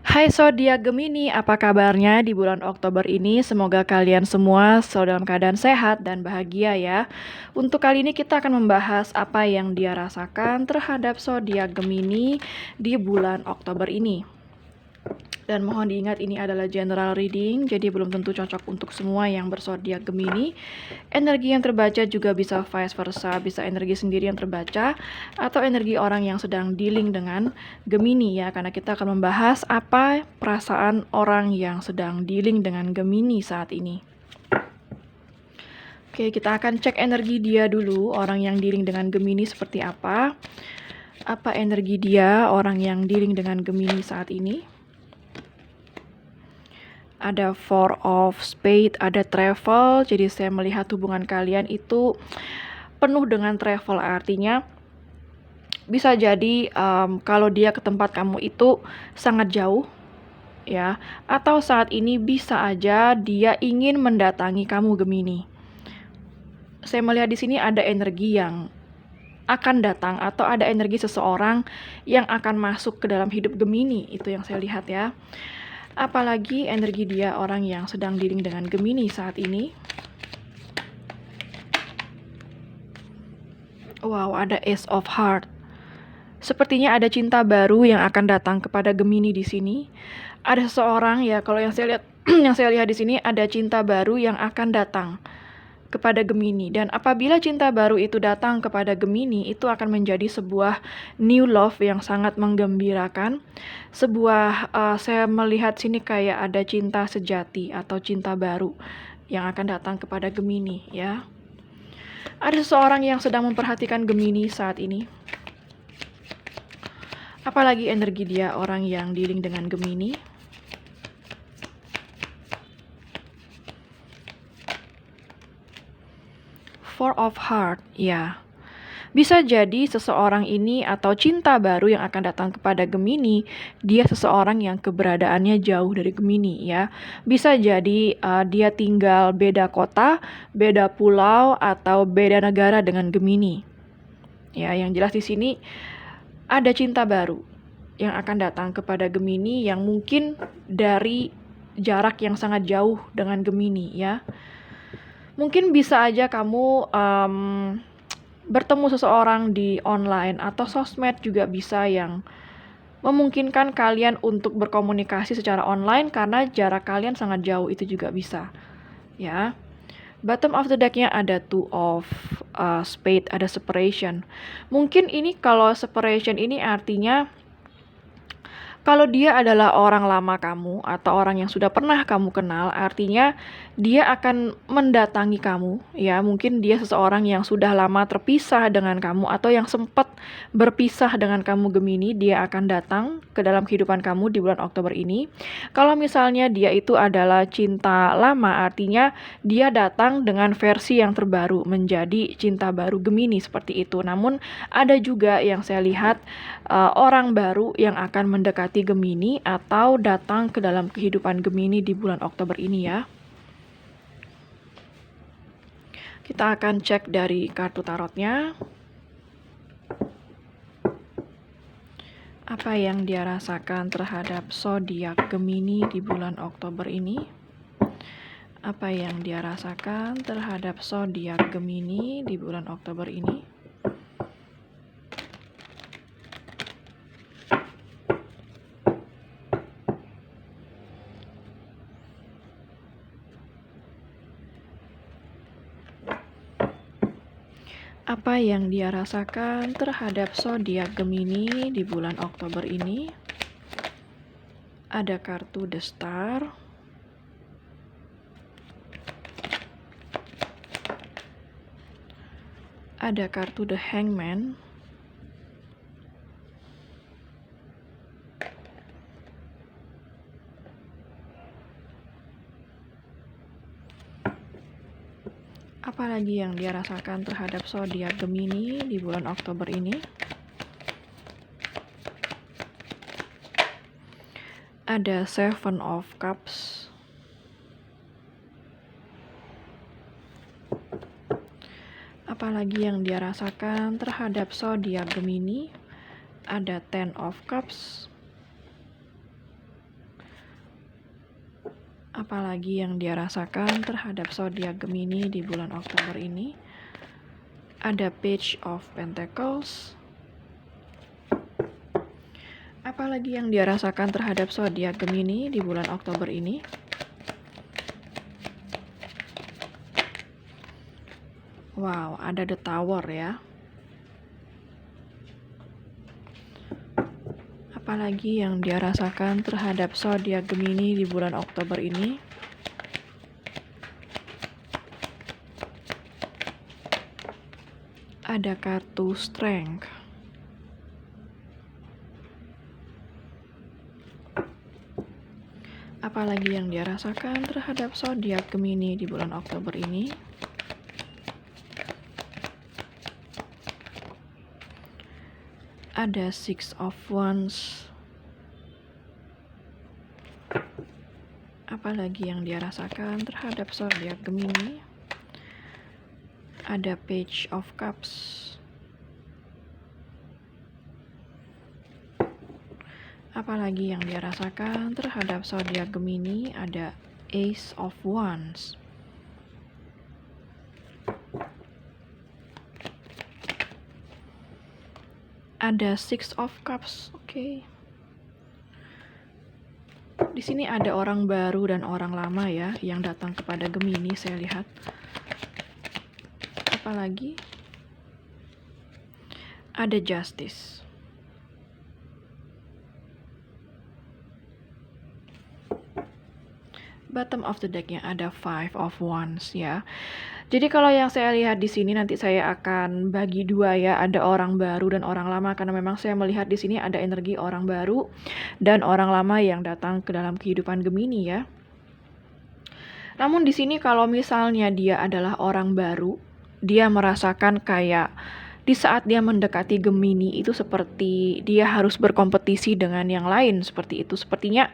Hai zodiak Gemini, apa kabarnya di bulan Oktober ini? Semoga kalian semua selalu dalam keadaan sehat dan bahagia ya. Untuk kali ini kita akan membahas apa yang dia rasakan terhadap zodiak Gemini di bulan Oktober ini. Dan mohon diingat ini adalah general reading, jadi belum tentu cocok untuk semua yang berzodiak Gemini. Energi yang terbaca juga bisa vice versa, bisa energi sendiri yang terbaca atau energi orang yang sedang dealing dengan Gemini ya, karena kita akan membahas apa perasaan orang yang sedang dealing dengan Gemini saat ini. Oke, kita akan cek energi dia dulu, orang yang dealing dengan Gemini seperti apa. Apa energi dia, orang yang dealing dengan Gemini saat ini? Ada Four of Spades, ada travel, jadi saya melihat hubungan kalian itu penuh dengan travel, artinya bisa jadi kalau dia ke tempat kamu itu sangat jauh ya, atau saat ini bisa aja dia ingin mendatangi kamu Gemini. Saya melihat di sini ada energi yang akan datang atau ada energi seseorang yang akan masuk ke dalam hidup Gemini, itu yang saya lihat ya. Apalagi energi dia orang yang sedang dealing dengan Gemini saat ini. Wow, ada Ace of Heart. Sepertinya ada cinta baru yang akan datang kepada Gemini di sini. Ada seseorang ya, kalau yang saya lihat yang saya lihat di sini ada cinta baru yang akan datang kepada Gemini, dan apabila cinta baru itu datang kepada Gemini, itu akan menjadi sebuah new love yang sangat menggembirakan. Saya melihat sini kayak ada cinta sejati atau cinta baru yang akan datang kepada Gemini ya. Ada seseorang yang sedang memperhatikan Gemini saat ini. Apalagi energi dia orang yang dealing dengan Gemini. Four of Heart, ya. Bisa jadi seseorang ini atau cinta baru yang akan datang kepada Gemini, dia seseorang yang keberadaannya jauh dari Gemini ya. Bisa jadi dia tinggal beda kota, beda pulau, atau beda negara dengan Gemini. Ya, yang jelas di sini ada cinta baru yang akan datang kepada Gemini yang mungkin dari jarak yang sangat jauh dengan Gemini ya. Mungkin bisa aja kamu bertemu seseorang di online atau sosmed juga bisa, yang memungkinkan kalian untuk berkomunikasi secara online karena jarak kalian sangat jauh, itu juga bisa ya. Bottom of the deck-nya ada Two of Spades, ada separation. Mungkin ini kalau separation ini artinya kalau dia adalah orang lama kamu atau orang yang sudah pernah kamu kenal, artinya dia akan mendatangi kamu ya. Mungkin dia seseorang yang sudah lama terpisah dengan kamu atau yang sempat berpisah dengan kamu Gemini, dia akan datang ke dalam kehidupan kamu di bulan Oktober ini. Kalau misalnya dia itu adalah cinta lama, artinya dia datang dengan versi yang terbaru, menjadi cinta baru Gemini seperti itu. Namun ada juga yang saya lihat orang baru yang akan mendekati Gemini atau datang ke dalam kehidupan Gemini di bulan Oktober ini ya. Kita akan cek dari kartu tarotnya. Apa yang dia rasakan terhadap zodiak Gemini di bulan Oktober ini? Apa yang dia rasakan terhadap zodiak Gemini di bulan Oktober ini? Apa yang dia rasakan terhadap zodiak Gemini di bulan Oktober ini? Ada kartu The Star. Ada kartu The Hangman. Apalagi yang dia rasakan terhadap zodiak Gemini di bulan Oktober ini? Ada Seven of Cups. Apalagi yang dia rasakan terhadap zodiak Gemini? Ada Ten of Cups. Apalagi yang dia rasakan terhadap zodiak Gemini di bulan Oktober ini? Ada Page of Pentacles. Apalagi yang dia rasakan terhadap zodiak Gemini di bulan Oktober ini? Wow, ada The Tower ya. Apalagi yang dia rasakan terhadap zodiak Gemini di bulan Oktober ini? Ada kartu Strength. Apalagi yang dia rasakan terhadap zodiak Gemini di bulan Oktober ini? Ada Six of Wands. Apalagi yang dia rasakan terhadap zodiak Gemini? Ada Page of Cups. Apalagi yang dia rasakan terhadap zodiak Gemini? Ada Ace of Wands. Ada Six of Cups. Oke. Di sini ada orang baru dan orang lama ya yang datang kepada Gemini, saya lihat. Apalagi? Ada Justice. Bottom of the deck-nya ada Five of Wands ya. Jadi kalau yang saya lihat di sini nanti saya akan bagi dua ya, ada orang baru dan orang lama karena memang saya melihat di sini ada energi orang baru dan orang lama yang datang ke dalam kehidupan Gemini ya. Namun di sini kalau misalnya dia adalah orang baru, dia merasakan kayak di saat dia mendekati Gemini itu seperti dia harus berkompetisi dengan yang lain seperti itu. Sepertinya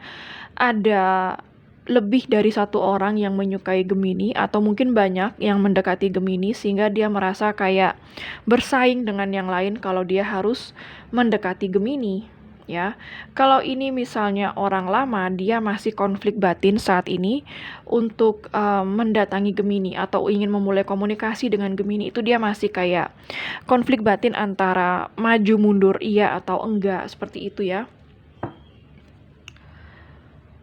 ada lebih dari satu orang yang menyukai Gemini atau mungkin banyak yang mendekati Gemini sehingga dia merasa kayak bersaing dengan yang lain kalau dia harus mendekati Gemini ya. Kalau ini misalnya orang lama, dia masih konflik batin saat ini untuk mendatangi Gemini atau ingin memulai komunikasi dengan Gemini, itu dia masih kayak konflik batin antara maju mundur iya atau enggak seperti itu ya.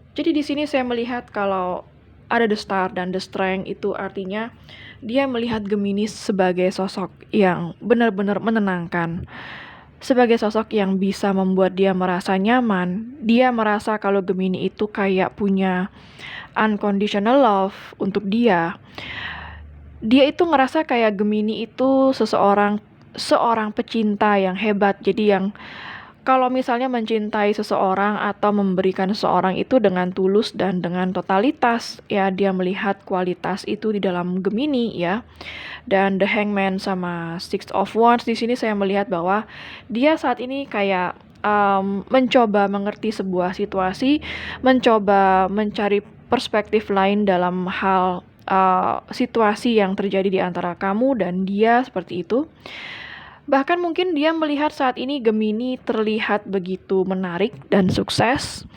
Jadi di sini saya melihat kalau ada The Star dan The Strength itu artinya dia melihat Gemini sebagai sosok yang benar-benar menenangkan. Sebagai sosok yang bisa membuat dia merasa nyaman. Dia merasa kalau Gemini itu kayak punya unconditional love untuk dia. Dia itu ngerasa kayak Gemini itu seorang pecinta yang hebat. Jadi yang kalau misalnya mencintai seseorang atau memberikan seseorang itu dengan tulus dan dengan totalitas, ya dia melihat kualitas itu di dalam Gemini ya. Dan The Hangman sama Six of Wands di sini saya melihat bahwa dia saat ini kayak mencoba mengerti sebuah situasi, mencoba mencari perspektif lain dalam hal situasi yang terjadi di antara kamu dan dia seperti itu. Bahkan mungkin dia melihat saat ini Gemini terlihat begitu menarik dan sukses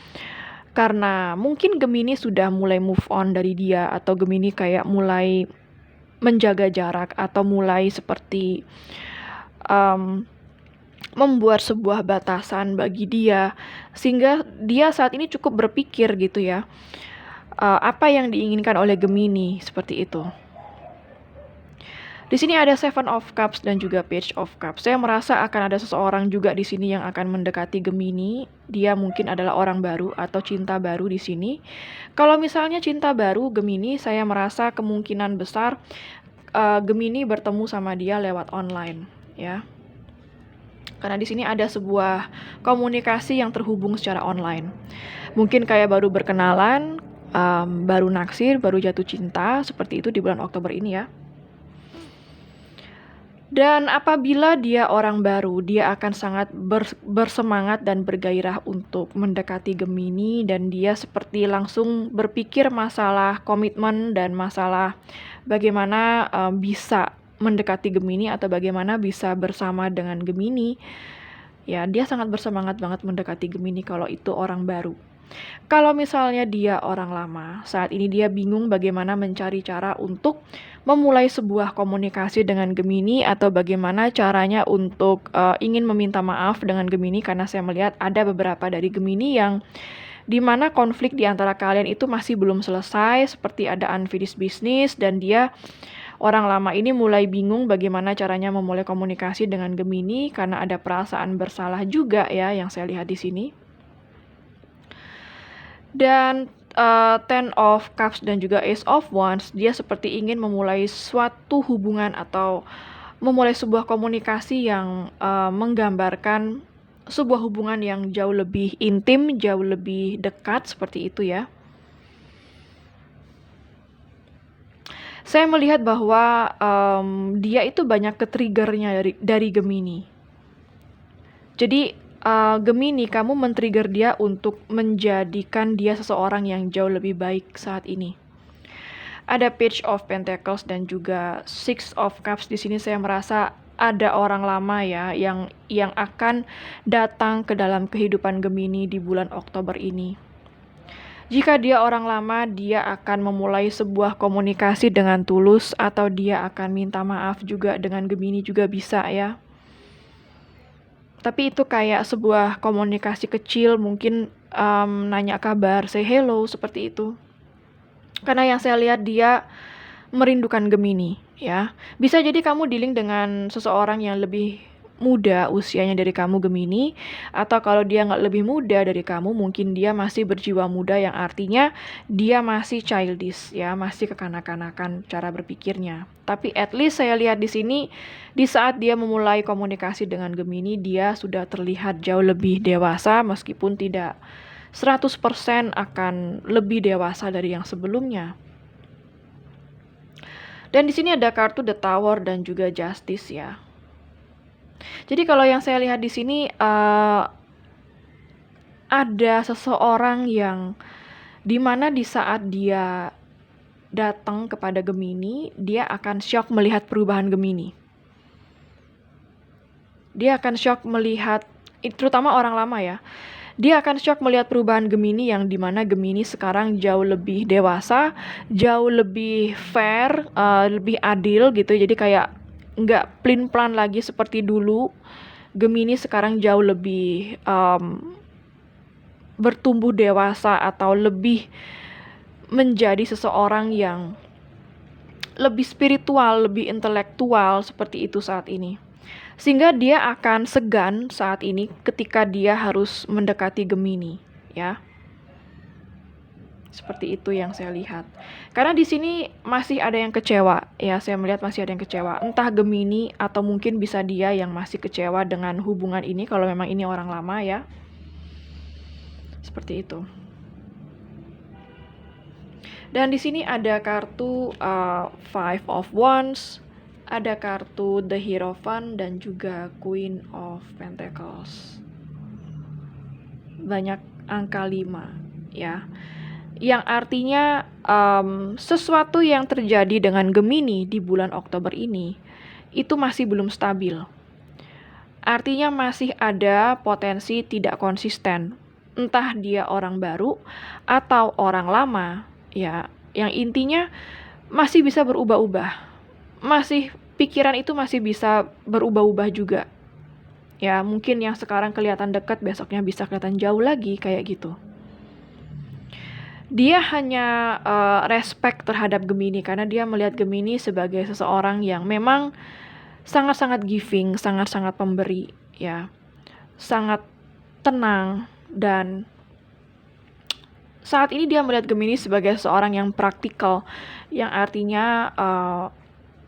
karena mungkin Gemini sudah mulai move on dari dia atau Gemini kayak mulai menjaga jarak atau mulai seperti membuat sebuah batasan bagi dia sehingga dia saat ini cukup berpikir gitu ya, apa yang diinginkan oleh Gemini seperti itu. Di sini ada Seven of Cups dan juga Page of Cups. Saya merasa akan ada seseorang juga di sini yang akan mendekati Gemini. Dia mungkin adalah orang baru atau cinta baru di sini. Kalau misalnya cinta baru Gemini, saya merasa kemungkinan besar Gemini bertemu sama dia lewat online, ya. Karena di sini ada sebuah komunikasi yang terhubung secara online. Mungkin kayak baru berkenalan, baru naksir, baru jatuh cinta, seperti itu di bulan Oktober ini ya. Dan apabila dia orang baru, dia akan sangat bersemangat dan bergairah untuk mendekati Gemini dan dia seperti langsung berpikir masalah komitmen dan masalah bagaimana bisa mendekati Gemini atau bagaimana bisa bersama dengan Gemini. Ya, dia sangat bersemangat banget mendekati Gemini kalau itu orang baru. Kalau misalnya dia orang lama, saat ini dia bingung bagaimana mencari cara untuk memulai sebuah komunikasi dengan Gemini atau bagaimana caranya untuk ingin meminta maaf dengan Gemini, karena saya melihat ada beberapa dari Gemini yang dimana konflik di antara kalian itu masih belum selesai, seperti ada unfinished business, dan dia orang lama ini mulai bingung bagaimana caranya memulai komunikasi dengan Gemini karena ada perasaan bersalah juga ya yang saya lihat di sini. Dan Ten of Cups dan juga Ace of Wands, dia seperti ingin memulai suatu hubungan atau memulai sebuah komunikasi yang menggambarkan sebuah hubungan yang jauh lebih intim, jauh lebih dekat, seperti itu ya. Saya melihat bahwa dia itu banyak ke-trigger-nya dari Gemini. Jadi Gemini, kamu men-trigger dia untuk menjadikan dia seseorang yang jauh lebih baik saat ini. Ada Page of Pentacles dan juga Six of Cups. Di sini saya merasa ada orang lama ya yang akan datang ke dalam kehidupan Gemini di bulan Oktober ini. Jika dia orang lama, dia akan memulai sebuah komunikasi dengan tulus, atau dia akan minta maaf juga dengan Gemini juga bisa ya. Tapi itu kayak sebuah komunikasi kecil, mungkin nanya kabar, say hello, seperti itu. Karena yang saya lihat dia merindukan Gemini ya. Bisa jadi kamu dealing dengan seseorang yang lebih muda usianya dari kamu Gemini, atau kalau dia nggak lebih muda dari kamu, mungkin dia masih berjiwa muda, yang artinya dia masih childish ya, masih kekanak-kanakan cara berpikirnya. Tapi at least saya lihat di sini, di saat dia memulai komunikasi dengan Gemini, dia sudah terlihat jauh lebih dewasa, meskipun tidak 100% akan lebih dewasa dari yang sebelumnya. Dan di sini ada kartu The Tower dan juga Justice ya. Jadi kalau yang saya lihat di sini ada seseorang yang dimana di saat dia datang kepada Gemini, dia akan shock melihat perubahan Gemini. Dia akan shock melihat, terutama orang lama ya, dia akan shock melihat perubahan Gemini, yang dimana Gemini sekarang jauh lebih dewasa, jauh lebih fair, lebih adil gitu. Jadi kayak nggak plin-plan lagi seperti dulu. Gemini sekarang jauh lebih bertumbuh dewasa, atau lebih menjadi seseorang yang lebih spiritual, lebih intelektual, seperti itu saat ini. Sehingga dia akan segan saat ini ketika dia harus mendekati Gemini ya. Seperti itu yang saya lihat. Karena di sini masih ada yang kecewa ya, saya melihat masih ada yang kecewa. Entah Gemini atau mungkin bisa dia yang masih kecewa dengan hubungan ini kalau memang ini orang lama ya. Seperti itu. Dan di sini ada kartu Five of Wands, ada kartu The Hierophant dan juga Queen of Pentacles. Banyak angka 5 ya. Yang artinya sesuatu yang terjadi dengan Gemini di bulan Oktober ini itu masih belum stabil. Artinya masih ada potensi tidak konsisten. Entah dia orang baru atau orang lama ya. Yang intinya masih bisa berubah-ubah. Masih pikiran itu masih bisa berubah-ubah juga. Ya, mungkin yang sekarang kelihatan dekat besoknya bisa kelihatan jauh lagi kayak gitu. Dia hanya respect terhadap Gemini karena dia melihat Gemini sebagai seseorang yang memang sangat-sangat giving, sangat-sangat pemberi ya. Sangat tenang, dan saat ini dia melihat Gemini sebagai seseorang yang praktikal, yang artinya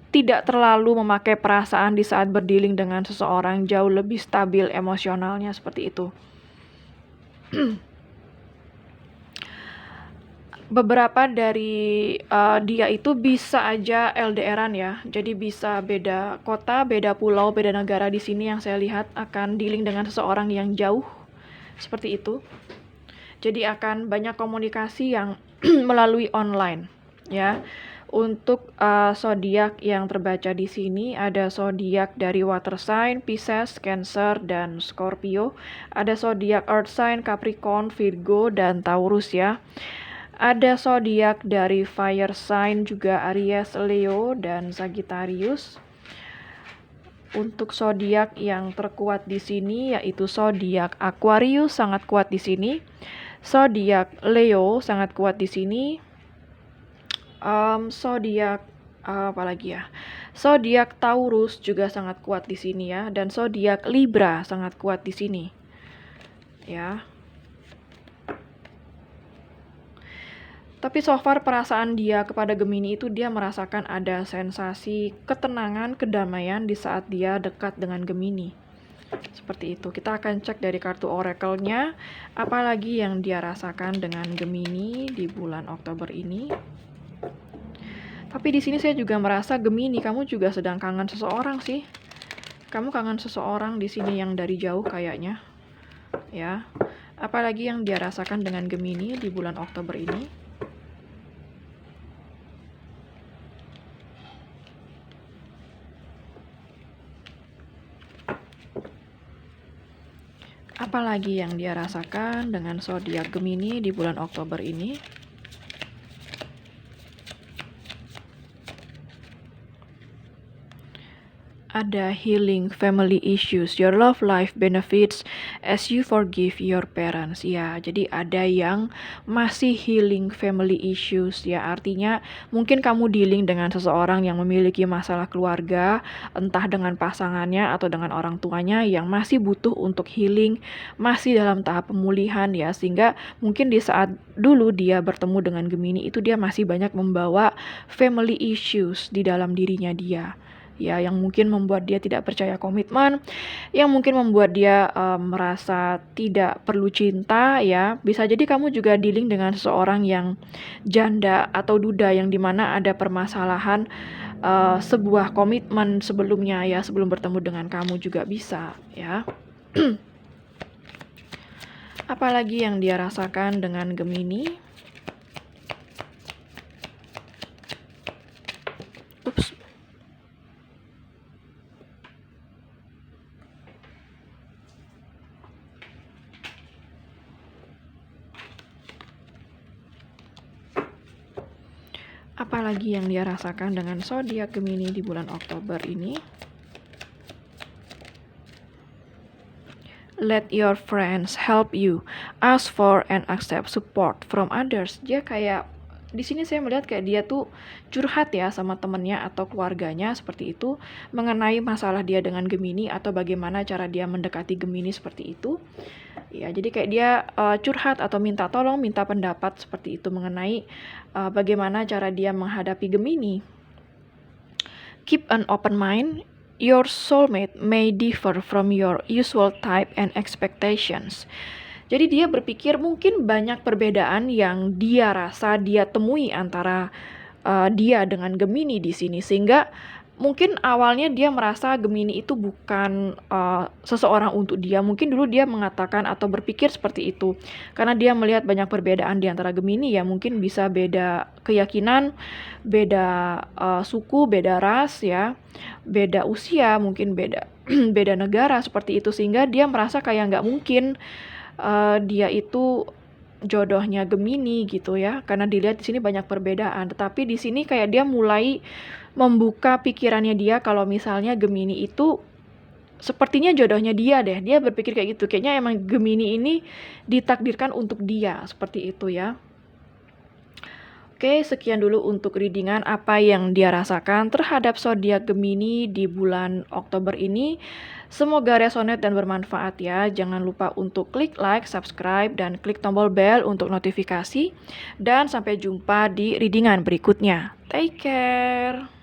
tidak terlalu memakai perasaan di saat berdealing dengan seseorang, jauh lebih stabil emosionalnya, seperti itu. Beberapa dari dia itu bisa aja LDRan ya, jadi bisa beda kota, beda pulau, beda negara. Di sini yang saya lihat akan dealing dengan seseorang yang jauh, seperti itu. Jadi akan banyak komunikasi yang melalui online ya, Untuk zodiak yang terbaca di sini ada zodiak dari water sign, Pisces, Cancer, dan Scorpio. Ada zodiak earth sign, Capricorn, Virgo, dan Taurus ya. Ada zodiak dari fire sign juga Aries, Leo, dan Sagittarius. Untuk zodiak yang terkuat di sini yaitu zodiak Aquarius sangat kuat di sini. Zodiak Leo sangat kuat di sini. Zodiak apalagi ya? Zodiak Taurus juga sangat kuat di sini ya, dan zodiak Libra sangat kuat di sini. Ya. Tapi so far perasaan dia kepada Gemini itu dia merasakan ada sensasi ketenangan, kedamaian di saat dia dekat dengan Gemini. Seperti itu. Kita akan cek dari kartu oracle-nya apalagi yang dia rasakan dengan Gemini di bulan Oktober ini. Tapi di sini saya juga merasa Gemini, kamu juga sedang kangen seseorang sih. Kamu kangen seseorang di sini yang dari jauh kayaknya. Ya. Apalagi yang dia rasakan dengan Gemini di bulan Oktober ini. Apalagi yang dia rasakan dengan zodiak Gemini di bulan Oktober ini. Ada healing family issues, your love life benefits as you forgive your parents. Ya, jadi ada yang masih healing family issues ya, artinya mungkin kamu dealing dengan seseorang yang memiliki masalah keluarga, entah dengan pasangannya atau dengan orang tuanya yang masih butuh untuk healing, masih dalam tahap pemulihan ya, sehingga mungkin di saat dulu dia bertemu dengan Gemini itu dia masih banyak membawa family issues di dalam dirinya dia. Ya, yang mungkin membuat dia tidak percaya komitmen, yang mungkin membuat dia merasa tidak perlu cinta ya. Bisa jadi kamu juga dealing dengan seseorang yang janda atau duda yang dimana ada permasalahan sebuah komitmen sebelumnya ya, sebelum bertemu dengan kamu juga bisa ya. Apalagi yang dia rasakan dengan Gemini. Ups. Apalagi yang dia rasakan dengan zodiak Gemini di bulan Oktober ini. Let your friends help you. Ask for and accept support from others. Dia kayak di sini saya melihat kayak dia tuh curhat ya sama temennya atau keluarganya seperti itu mengenai masalah dia dengan Gemini atau bagaimana cara dia mendekati Gemini seperti itu. Ya, jadi kayak dia curhat atau minta tolong, minta pendapat seperti itu mengenai bagaimana cara dia menghadapi Gemini. Keep an open mind. Your soulmate may differ from your usual type and expectations. Jadi dia berpikir mungkin banyak perbedaan yang dia rasa dia temui antara dia dengan Gemini di sini, sehingga mungkin awalnya dia merasa Gemini itu bukan seseorang untuk dia. Mungkin dulu dia mengatakan atau berpikir seperti itu karena dia melihat banyak perbedaan di antara Gemini ya, mungkin bisa beda keyakinan, beda suku, beda ras ya, beda usia, mungkin beda beda negara seperti itu, sehingga dia merasa kayak nggak mungkin dia itu jodohnya Gemini gitu ya, karena dilihat di sini banyak perbedaan. Tetapi di sini kayak dia mulai membuka pikirannya dia kalau misalnya Gemini itu sepertinya jodohnya dia deh. Dia berpikir kayak gitu. Kayaknya emang Gemini ini ditakdirkan untuk dia, seperti itu ya. Oke, sekian dulu untuk readingan apa yang dia rasakan terhadap zodiak Gemini di bulan Oktober ini. Semoga resonate dan bermanfaat ya. Jangan lupa untuk klik like, subscribe, dan klik tombol bell untuk notifikasi. Dan sampai jumpa di readingan berikutnya. Take care!